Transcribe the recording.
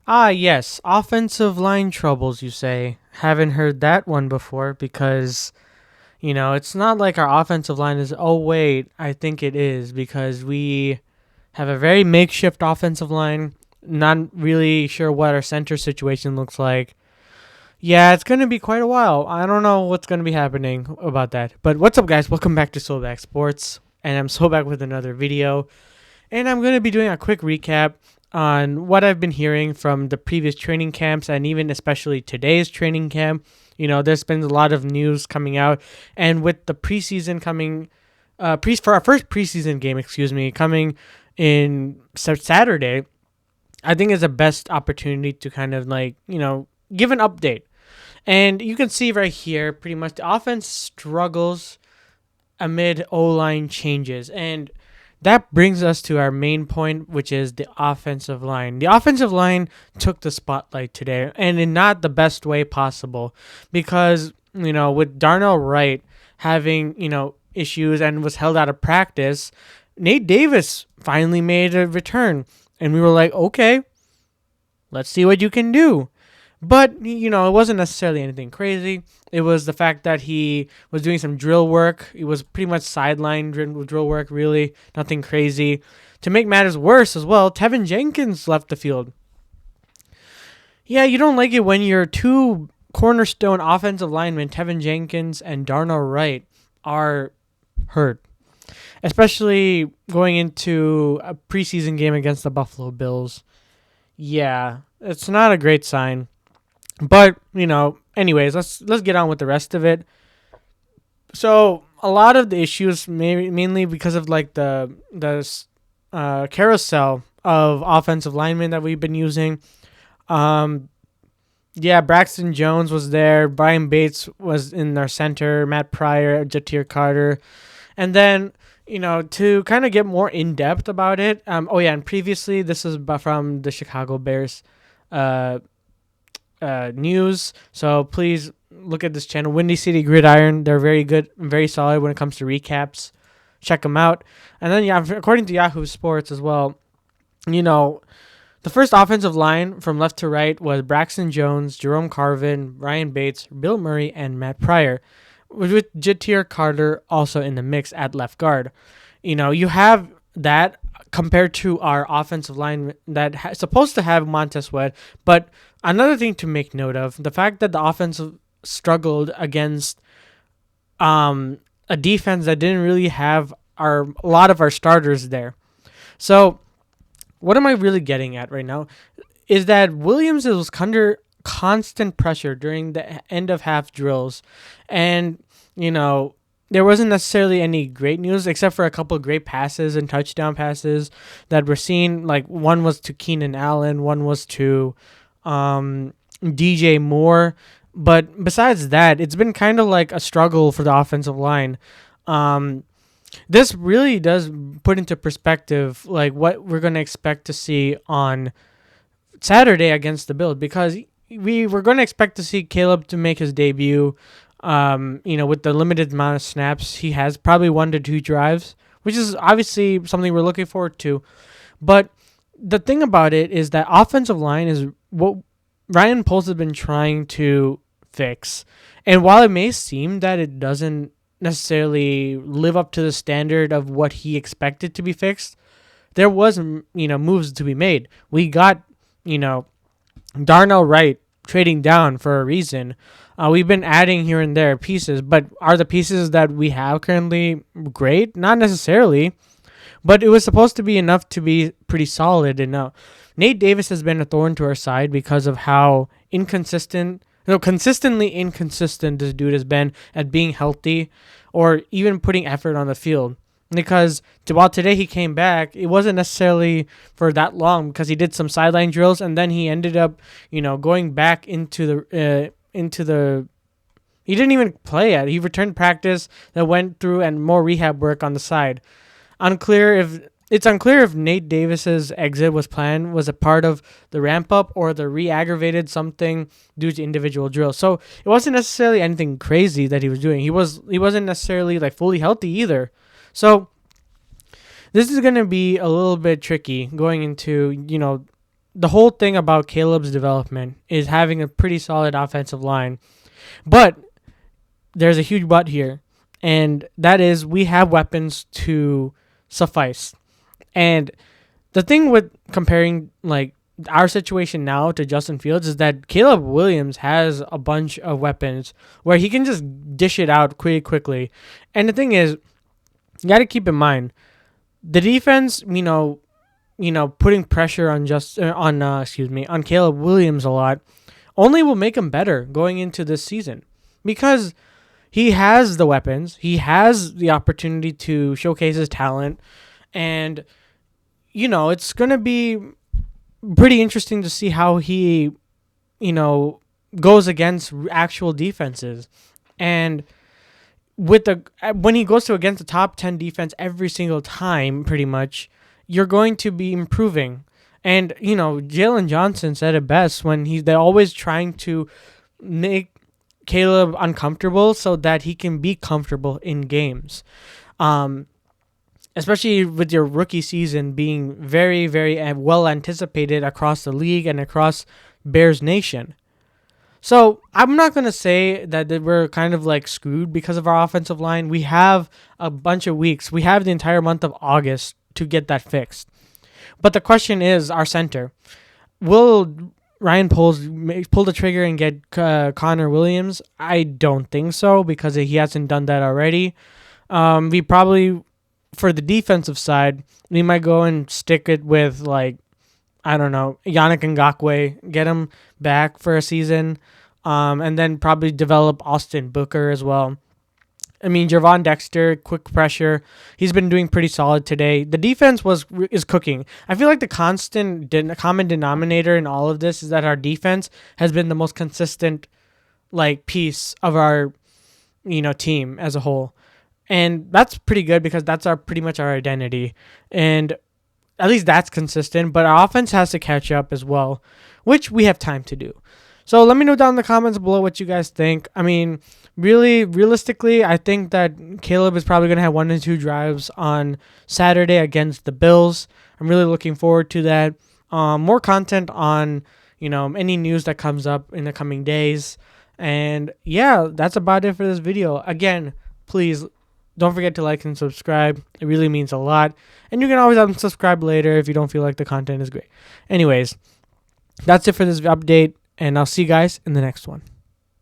Ah, yes, offensive line troubles, you say. Haven't heard that one before because, it's not like our offensive line is, oh, wait, I think it is because we have a very makeshift offensive line. Not really sure what our center situation looks like. Yeah, it's going to be quite a while. I don't know what's going to be happening about that. But what's up, guys? Welcome back to Soulback Sports. And I'm Soulback with another video. And I'm going to be doing a quick recap on what I've been hearing from the previous training camps and even especially today's training camp. There's been a lot of news coming out. And with the preseason coming, for our first preseason game, coming in Saturday, I think is the best opportunity to kind of give an update. And you can see right here, pretty much the offense struggles amid O line changes. And that brings us to our main point, which is the offensive line. The offensive line took the spotlight today, and in not the best way possible, because with Darnell Wright having issues and was held out of practice, Nate Davis finally made a return, and we were like, okay, let's see what you can do. But, it wasn't necessarily anything crazy. It was the fact that he was doing some drill work. It was pretty much sideline drill work, really. Nothing crazy. To make matters worse as well, Tevin Jenkins left the field. Yeah, you don't like it when your two cornerstone offensive linemen, Tevin Jenkins and Darnell Wright, are hurt. Especially going into a preseason game against the Buffalo Bills. Yeah, it's not a great sign. But, anyways, let's get on with the rest of it. So, a lot of the issues mainly because of like the carousel of offensive linemen that we've been using. Yeah, Braxton Jones was there. Brian Bates was in our center. Matt Pryor, Jatir Carter. And then, to kind of get more in depth about it. And previously, this is from the Chicago Bears news. So please look at this channel, Windy City Gridiron. They're very good and very solid when it comes to recaps. Check them out. And then, according to Yahoo Sports as well, the first offensive line from left to right was Braxton Jones, Jerome Carvin, Ryan Bates, Bill Murray, and Matt Pryor, with Jatir Carter also in the mix at left guard. You have that compared to our offensive line that supposed to have Montez Sweat. But another thing to make note of, the fact that the offense struggled against a defense that didn't really have a lot of our starters there. So what am I really getting at right now is that Williams was under constant pressure during the end of half drills. And, there wasn't necessarily any great news except for a couple of great passes and touchdown passes that were seen. Like one was to Keenan Allen, one was to DJ Moore. But besides that, it's been kind of like a struggle for the offensive line. This really does put into perspective like what we're going to expect to see on Saturday against the Bills, because we were going to expect to see Caleb to make his debut. With the limited amount of snaps he has, probably 1 to 2 drives, which is obviously something we're looking forward to. But the thing about it is that offensive line is what Ryan Poles has been trying to fix. And while it may seem that it doesn't necessarily live up to the standard of what he expected to be fixed, there was, moves to be made. We got, Darnell Wright trading down for a reason. We've been adding here and there pieces, but are the pieces that we have currently great? Not necessarily, but it was supposed to be enough to be pretty solid. And Nate Davis has been a thorn to our side because of how consistently inconsistent this dude has been at being healthy or even putting effort on the field. Because while today he came back, it wasn't necessarily for that long because he did some sideline drills and then he ended up, going back into the he didn't even play it. He returned practice that went through and more rehab work on the side. It's unclear if Nate Davis's exit was a part of the ramp up or the re-aggravated something due to individual drills. So it wasn't necessarily anything crazy that he was doing. He wasn't necessarily like fully healthy either. So this is going to be a little bit tricky going into, the whole thing about Caleb's development is having a pretty solid offensive line. But there's a huge but here, and that is we have weapons to suffice. And the thing with comparing like our situation now to Justin Fields is that Caleb Williams has a bunch of weapons where he can just dish it out quickly. And the thing is, you got to keep in mind the defense. Putting pressure on on Caleb Williams a lot only will make him better going into this season because he has the weapons, he has the opportunity to showcase his talent, and it's gonna be pretty interesting to see how he goes against actual defenses. And when he goes to against the top 10 defense every single time, pretty much, you're going to be improving. And Jalen Johnson said it best when they're always trying to make Caleb uncomfortable so that he can be comfortable in games. Especially with your rookie season being very, very well anticipated across the league and across Bears Nation. So I'm not going to say that we're kind of like screwed because of our offensive line. We have a bunch of weeks. We have the entire month of August to get that fixed. But the question is our center. Will Ryan Poles pull the trigger and get Connor Williams? I don't think so because he hasn't done that already. We probably, for the defensive side, we might go and stick it with Yannick Ngakoue, get him back for a season, and then probably develop Austin Booker as well. I mean, Gervon Dexter, quick pressure. He's been doing pretty solid today. The defense is cooking. I feel like the common denominator in all of this is that our defense has been the most consistent piece of our team as a whole. And that's pretty good because that's pretty much our identity. And at least that's consistent, but our offense has to catch up as well, which we have time to do. So let me know down in the comments below what you guys think. I mean, really, realistically, I think that Caleb is probably going to have 1 to 2 drives on Saturday against the Bills. I'm really looking forward to that. More content on, any news that comes up in the coming days. And yeah, that's about it for this video. Again, please don't forget to like and subscribe. It really means a lot. And you can always unsubscribe later if you don't feel like the content is great. Anyways, that's it for this update. And I'll see you guys in the next one.